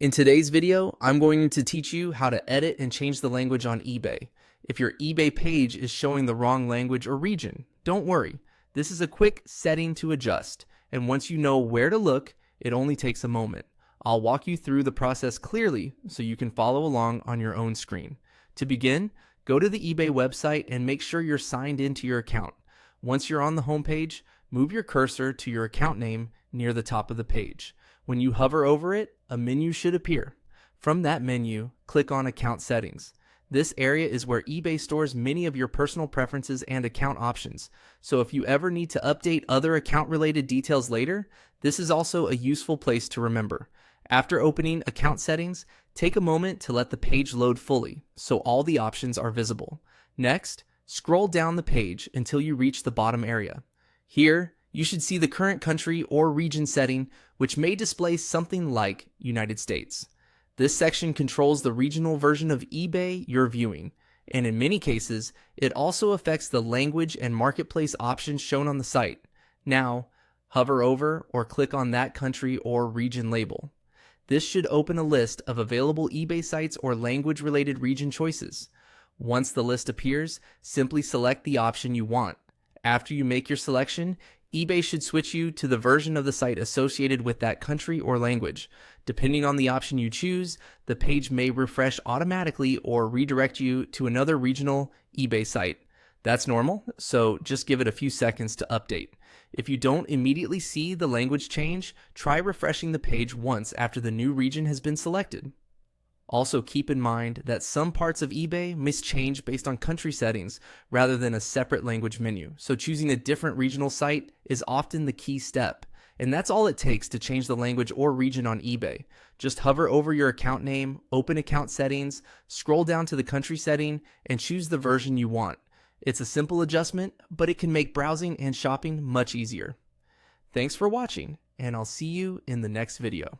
In today's video, I'm going to teach you how to edit and change the language on eBay. If your eBay page is showing the wrong language or region, don't worry. This is a quick setting to adjust, and once you know where to look, it only takes a moment. I'll walk you through the process clearly so you can follow along on your own screen. To begin, go to the eBay website and make sure you're signed into your account. Once you're on the home page, move your cursor to your account name near the top of the page. When you hover over it, a menu should appear. From that menu, click on Account Settings. This area is where eBay stores many of your personal preferences and account options. So if you ever need to update other account-related details later, this is also a useful place to remember. After opening Account Settings, take a moment to let the page load fully, so all the options are visible. Next, scroll down the page until you reach the bottom area. Here, you should see the current country or region setting, which may display something like United States. This section controls the regional version of eBay you're viewing, and in many cases, it also affects the language and marketplace options shown on the site. Now, hover over or click on that country or region label. This should open a list of available eBay sites or language-related region choices. Once the list appears, simply select the option you want. After you make your selection, eBay should switch you to the version of the site associated with that country or language. Depending on the option you choose, the page may refresh automatically or redirect you to another regional eBay site. That's normal, so just give it a few seconds to update. If you don't immediately see the language change, try refreshing the page once after the new region has been selected. Also keep in mind that some parts of eBay may change based on country settings rather than a separate language menu, so choosing a different regional site is often the key step. And that's all it takes to change the language or region on eBay. Just hover over your account name, open account settings, scroll down to the country setting, and choose the version you want. It's a simple adjustment, but it can make browsing and shopping much easier. Thanks for watching, and I'll see you in the next video.